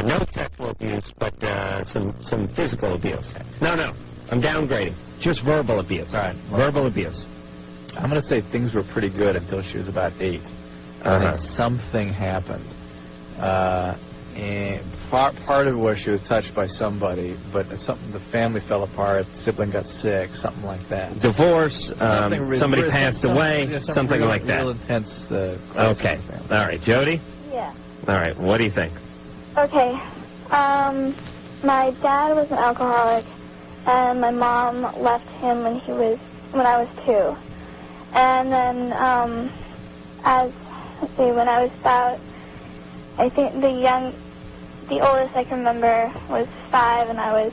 No sexual abuse, but some physical abuse. No, I'm downgrading. Just verbal abuse. Right. Verbal abuse. I'm going to say things were pretty good until she was about 8. And then something happened. And part of it was she was touched by somebody, but the family fell apart, sibling got sick, something like that. Divorce, somebody passed away, something like that. Real intense. Okay. All right. Jody? Yeah. All right. What do you think? Okay. My dad was an alcoholic, and my mom left him when I was 2. And then, when I was about, I think the oldest I can remember was 5, and I was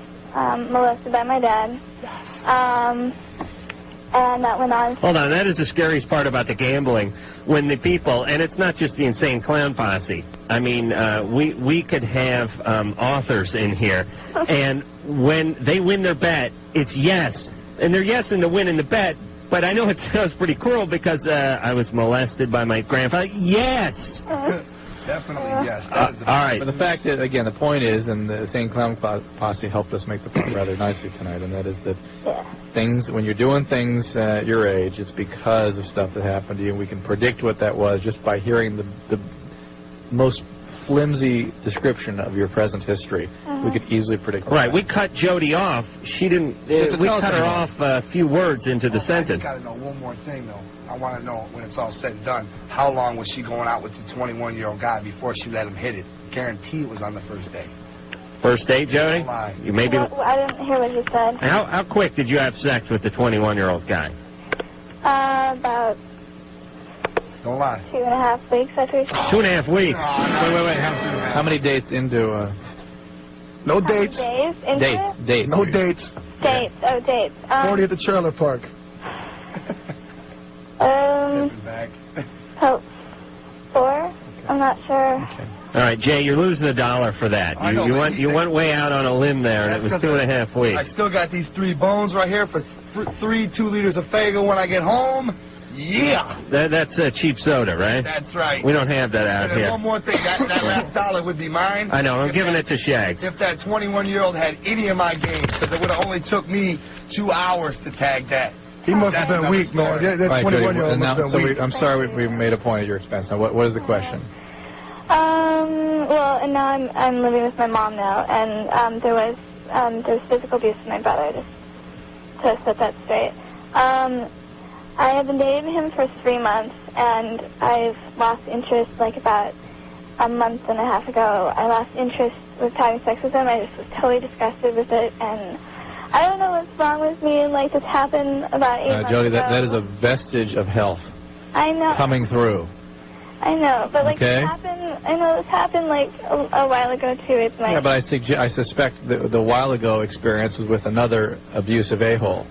molested by my dad. And that went on. Hold on, that is the scariest part about the gambling. When the people, and it's not just the Insane Clown Posse. I mean, we could have authors in here, and when they win their bet, it's yes. And they're yesing to win in the bet, but I know it sounds pretty cruel because I was molested by my grandfather. Yes! Definitely, yes. All right. But the fact is, again, the point is, and the Insane Clown Posse helped us make the point rather nicely tonight, and that is that things, when you're doing things at your age, it's because of stuff that happened to you, and we can predict what that was just by hearing the most flimsy description of your present history. We could easily predict that. Right, we cut Jody off. She didn't, we cut her off a few words into the sentence. I just got to know one more thing, though. I want to know, when it's all said and done, how long was she going out with the 21-year-old guy before she let him hit it? Guarantee it was on the first day. First date, Jody? You maybe. I didn't hear what you said. How quick did you have sex with the 21-year-old guy? About Don't lie. 2.5 weeks, I think. 2.5 weeks. Wait. How many dates into? No dates. Dates. No dates. Dates. Oh, dates. 40 at the trailer park. Oh, 4? I'm not sure. Okay. All right, Jay, you're losing $1 for that. You went way out on a limb there, and it was 2.5 weeks. I still got these 3 bones right here for 2 liters of Fago when I get home. Yeah. That's cheap soda, right? That's right. We don't have that out here. One more thing, that last $1 would be mine. I know, I'm giving it to Shags. If that 21-year-old had any of my games, because it would have only took me 2 hours to tag that. He must have been weak, man. That 21-year-old must have been weak. I'm sorry we made a point at your expense. Now, what is the question? Well, and now I'm living with my mom now, and there was physical abuse with my brother, just to set that straight. I have been dating him for 3 months, and I've lost interest like about a month and a half ago. I lost interest with having sex with him. I just was totally disgusted with it, and I don't know what's wrong with me. Like, this happened about 8 months Jody, ago. that is a vestige of health. I know. Coming through. I know, but like okay. this happened like a while ago too. It's my yeah, but I suspect the while ago experience was with another abusive a-hole,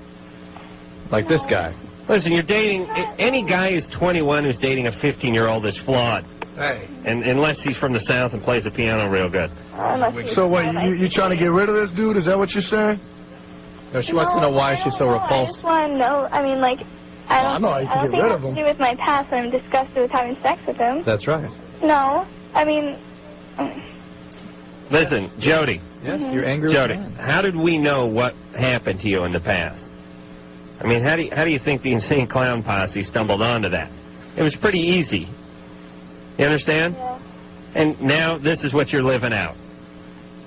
like this guy. Listen, you're dating any guy who's 21 who's dating a 15-year-old is flawed. Hey. And unless he's from the South and plays the piano real good. So what? You trying to get rid of this dude? Is that what you're saying? No, she wants to know why she's so repulsed. I just want to know. I mean, like. I don't know how you can get rid of him. It has to do with my past, and I'm disgusted with having sex with him. That's right. No, I mean... Listen, Jody. Yes, you're angry. Jody, how did we know what happened to you in the past? I mean, how do you think the Insane Clown Posse stumbled onto that? It was pretty easy. You understand? Yeah. And now this is what you're living out.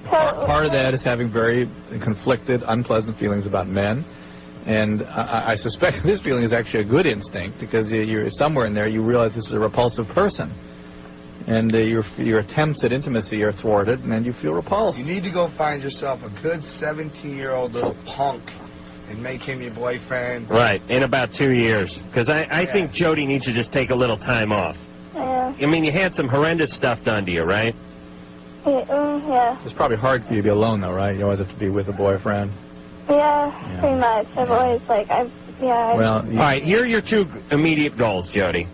Part of that is having very conflicted, unpleasant feelings about men. And I suspect this feeling is actually a good instinct, because you're somewhere in there you realize this is a repulsive person, and your attempts at intimacy are thwarted, and then you feel repulsed. You need to go find yourself a good 17-year-old little punk and make him your boyfriend. Right, in about 2 years, because I think Jody needs to just take a little time off. Yeah. I mean, you had some horrendous stuff done to you, right? Yeah. It's probably hard for you to be alone, though, right? You always have to be with a boyfriend. Yeah, pretty much. I've always, like, Well, all right, here are your 2 immediate goals, Jody.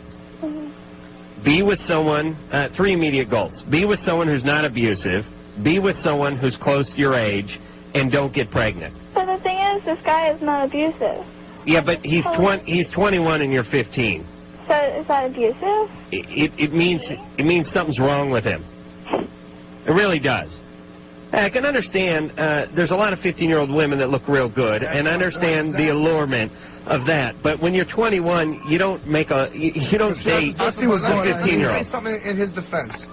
Be with someone, 3 immediate goals. Be with someone who's not abusive, be with someone who's close to your age, and don't get pregnant. But the thing is, this guy is not abusive. Yeah, but he's 21 and you're 15. So is that abusive? It means something's wrong with him. It really does. I can understand there's a lot of 15-year-old women that look real good, and I understand the allurement of that. But when you're 21, you don't make you don't date a 15-year-old. Say something in his defense.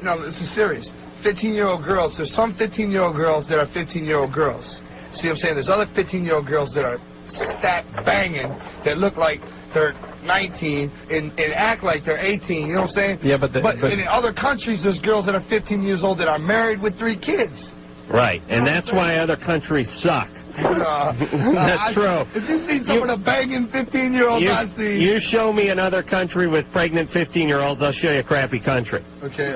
No, this is serious. 15-year-old girls. There's some 15-year-old girls that are 15-year-old girls. See what I'm saying? There's other 15-year-old girls that are stacked banging that look like they're 19 and act like they're 18. You know what I'm saying? Yeah, but in other countries, there's girls that are 15 years old that are married with 3 kids. Right, and that's why other countries suck. That's true. If you see some of the banging 15-year-olds I see. You show me another country with pregnant 15-year-olds, I'll show you a crappy country. Okay,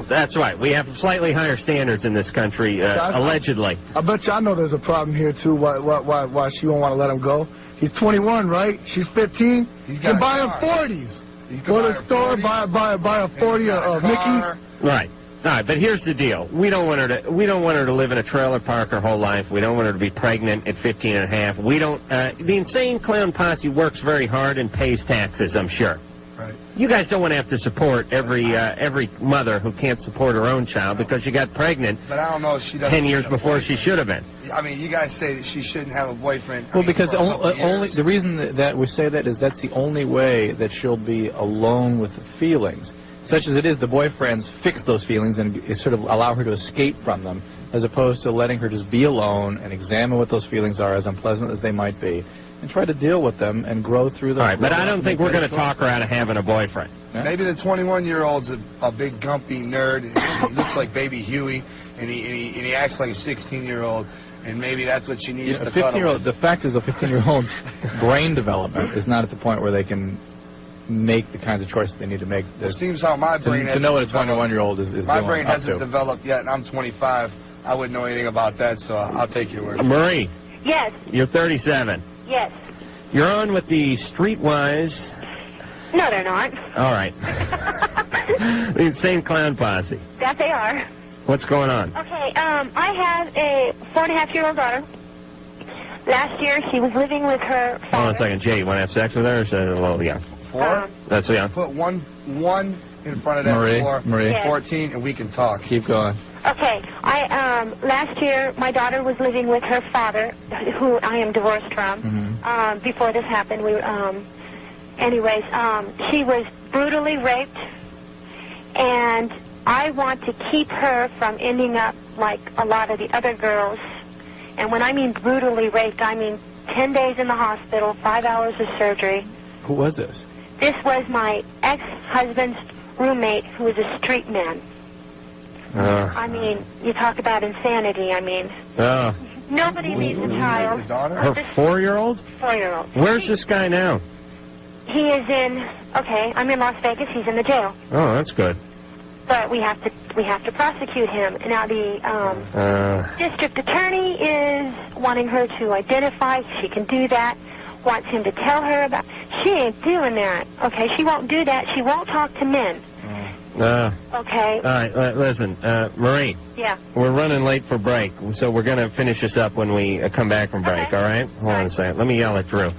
that's right. We have slightly higher standards in this country, allegedly. I bet you I know there's a problem here, too, why she won't want to let him go. He's 21, right? She's 15. You can buy him 40s. Go to the store, buy a 40 of Mickey's. Right. All right, but here's the deal. We don't want her to live in a trailer park her whole life. We don't want her to be pregnant at 15 and a half. We don't. The Insane Clown Posse works very hard and pays taxes, I'm sure. Right. You guys don't want to have to support every mother who can't support her own child because she got pregnant. But I don't know if she doesn't 10 years before she should have been. I mean, you guys say that she shouldn't have a boyfriend. Well, because the reason that we say that is that's the only way that she'll be alone with feelings. Such as it is, the boyfriends fix those feelings and sort of allow her to escape from them, as opposed to letting her just be alone and examine what those feelings are, as unpleasant as they might be, and try to deal with them and grow through them. All right, but I don't think we're going to talk her out of having a boyfriend. Yeah? Maybe the 21-year-old's a big gumpy nerd, and he looks like Baby Huey, and he acts like a 16-year-old. And maybe that's what she needs to 15-year-old. The fact is, a 15-year-old's brain development is not at the point where they can make the kinds of choices they need to make. It seems how my brain to know what a 21-year-old is my brain hasn't developed yet, and I'm 25. I wouldn't know anything about that, so I'll take your word. Marie. Yes. You're 37. Yes. You're on with the Streetwise. No, they're not. All right. The Insane Clown Posse. That they are. What's going on? Okay, I have a 4.5-year-old daughter. Last year, she was living with her father. Hold on a second, Jay. You want to have sex with her? Or is that a little young? 4? That's young. Put one in front of that Marie. 14, and we can talk. Keep going. Okay, last year, my daughter was living with her father, who I am divorced from. Before this happened, she was brutally raped, and I want to keep her from ending up like a lot of the other girls. And when I mean brutally raped, I mean 10 days in the hospital, 5 hours of surgery. Who was this? This was my ex-husband's roommate, who was a street man. I mean, you talk about insanity. I mean, nobody leaves a child. Her 4-year-old? 4-year-old. Where's this guy now? He is in. Okay, I'm in Las Vegas. He's in the jail. Oh, that's good. But we have to prosecute him. Now the district attorney is wanting her to identify. She can do that. Wants him to tell her about. She ain't doing that. Okay, she won't do that. She won't talk to men. Okay. All right, listen, Marie. Yeah. We're running late for break, so we're going to finish this up when we come back from break, all right? Hold on a second. Let me yell at Drew.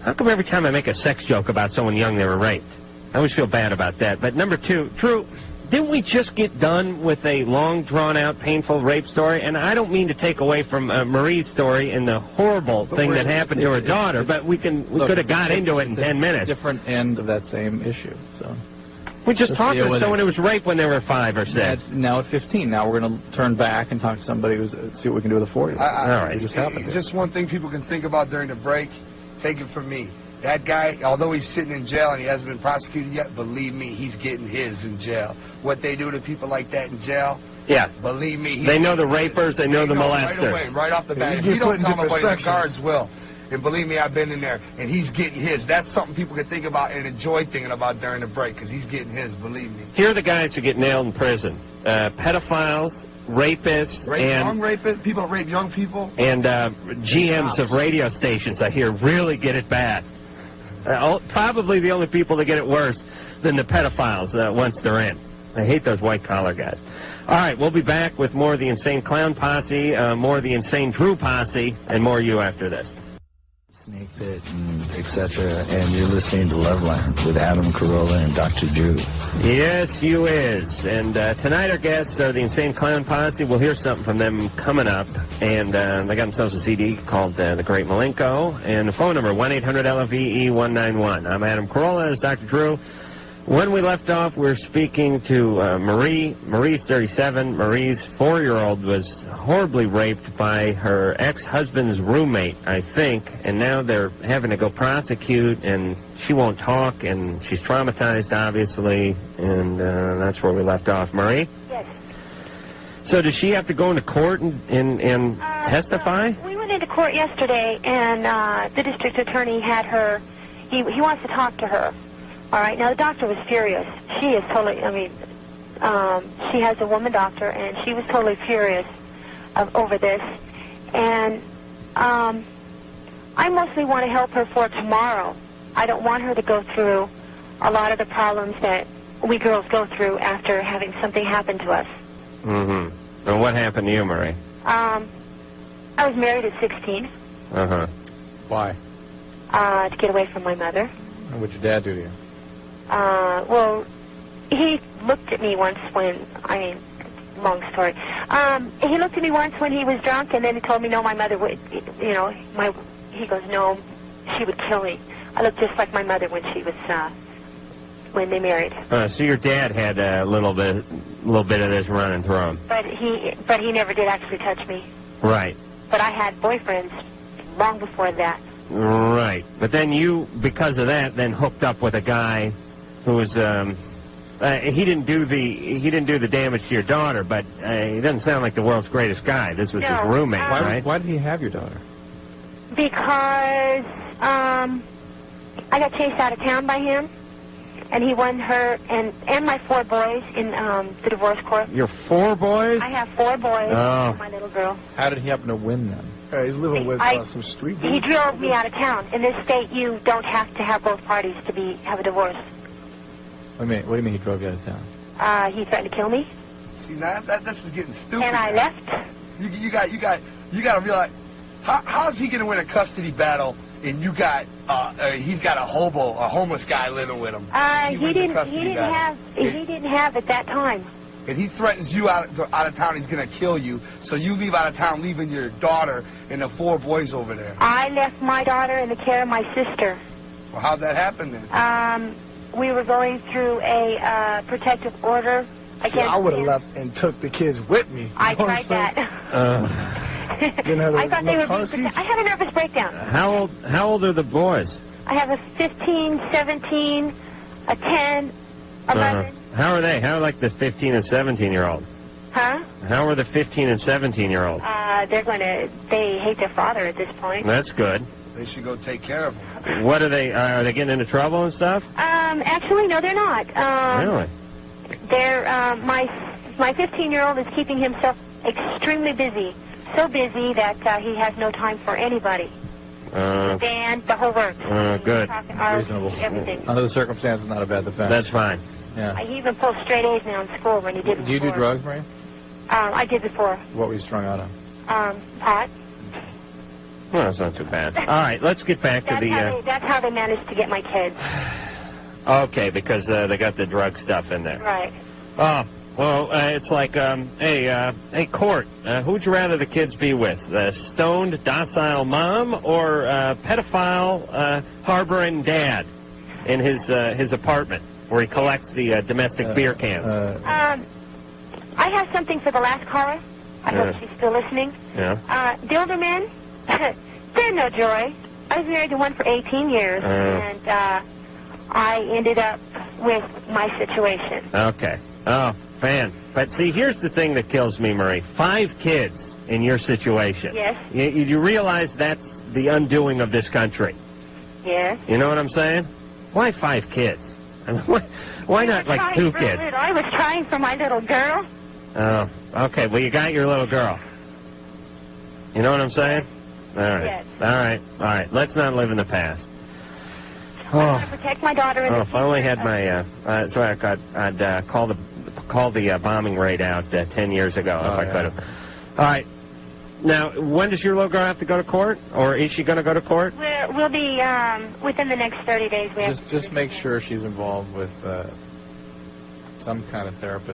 How come every time I make a sex joke about someone young, they were raped? I always feel bad about that. But number 2, Drew, didn't we just get done with a long, drawn-out, painful rape story? And I don't mean to take away from Marie's story and the horrible thing that happened to her daughter, but we could have got into it in 10 minutes. Different end of that same issue, so... We just talked to someone who was raped when they were 5 or 6. Now at 15. Now we're going to turn back and talk to somebody who's see what we can do with a 40. All right. Just one thing people can think about during the break. Take it from me. That guy, although he's sitting in jail and he hasn't been prosecuted yet, believe me, he's getting his in jail. What they do to people like that in jail, yeah, believe me. They know the rapers, they know the molesters. Right away, right off the bat. If you don't tell nobody, the guards will. And believe me, I've been in there, and he's getting his. That's something people can think about and enjoy thinking about during the break, because he's getting his, believe me. Here are the guys who get nailed in prison. Pedophiles, rapists, young rapists, people that rape young people. And GMs of radio stations, I hear, really get it bad. Probably the only people that get it worse than the pedophiles once they're in. I hate those white-collar guys. All right, we'll be back with more of the Insane Clown Posse, more of the Insane Drew Posse, and more you after this. Snake Pit and etc. And you're listening to Loveline with Adam Carolla and Dr. Drew. Yes, you is. And tonight our guests are the Insane Clown Posse. We'll hear something from them coming up. And they got themselves a CD called The Great Malenko. And the phone number, 1-800-LFVE-191. I'm Adam Carolla. This is Dr. Drew. When we left off, we were speaking to Marie. Marie's 37. Marie's 4-year-old was horribly raped by her ex-husband's roommate, I think, and now they're having to go prosecute, and she won't talk, and she's traumatized, obviously, and that's where we left off. Marie? Yes. So does she have to go into court and testify? We went into court yesterday, and the district attorney had her, he wants to talk to her. All right, now the doctor was furious. She is totally, she has a woman doctor, and she was totally furious over this. And I mostly want to help her for tomorrow. I don't want her to go through a lot of the problems that we girls go through after having something happen to us. Mm-hmm. And what happened to you, Marie? I was married at 16. Uh-huh. Why? To get away from my mother. And what'd your dad do to you? Well, he looked at me once long story. He looked at me once when he was drunk, and then he told me, no, my mother would, he goes, no, she would kill me. I looked just like my mother when she was, when they married. So your dad had a little bit of this running through him. But he never did actually touch me. Right. But I had boyfriends long before that. Right. But then you, because of that, then hooked up with a guy who was, he didn't do the damage to your daughter, but he doesn't sound like the world's greatest guy. This was his roommate, right? Why did he have your daughter? Because I got chased out of town by him, and he won her and my 4 boys in the divorce court. Your 4 boys? I have 4 boys and my little girl. How did he happen to win them? He's living with some street dude. He drove me out of town. In this state, you don't have to have both parties to have a divorce. What do you mean he drove you out of town? He threatened to kill me. See, now this is getting stupid. And I left. You got to realize, how's he going to win a custody battle? And you got, he's got a homeless guy living with him. He didn't have at that time. And he threatens you out of town, he's going to kill you. So you leave out of town, leaving your daughter and the 4 boys over there. I left my daughter in the care of my sister. Well, how'd that happen then? We were going through a protective order against him. I would have left and took the kids with me. I tried that. I thought they were being I had a nervous breakdown. How old are the boys? I have a 15, 17, a 10, 11. How are they? How are like the 15 and 17-year-old? Huh? How are the 15 and 17-year-old? They hate their father at this point. That's good. They should go take care of him. What are they getting into trouble and stuff? Actually, no, they're not. Really? They're, my 15-year-old is keeping himself extremely busy. So busy that he has no time for anybody. The band, the whole works. Good. Reasonable. Everything. Under the circumstances, not a bad defense. That's fine. Yeah. He even pulls straight A's now in school when he did before. Do you do drugs, Marie? I did before. What were you strung out on? Pot. Well, that's not too bad. All right, let's get back to the... That's how they managed to get my kids. Okay, because they got the drug stuff in there. Right. Oh, well, it's like, hey, Court, who would you rather the kids be with? A stoned, docile mom or pedophile harboring dad in his apartment where he collects the domestic beer cans? I have something for the last caller. I hope she's still listening. Yeah. The older men, they're no joy. I was married to one for 18 years, and I ended up with my situation. Okay. Oh, fan. But see, here's the thing that kills me, Marie. 5 kids in your situation. Yes. You realize that's the undoing of this country. Yes. You know what I'm saying? Why 5 kids? I mean, why not like 2 kids? I was trying for my little girl. Oh, okay. Well, you got your little girl. You know what I'm saying? All right. Yes. All right. All right. Let's not live in the past. I want to protect my daughter. If I only had my, so I'd call the bombing raid out 10 years ago if I could have. All right. Now, when does your little girl have to go to court, or is she going to go to court? We'll be within the next 30 days. Just make sure she's involved with some kind of therapist.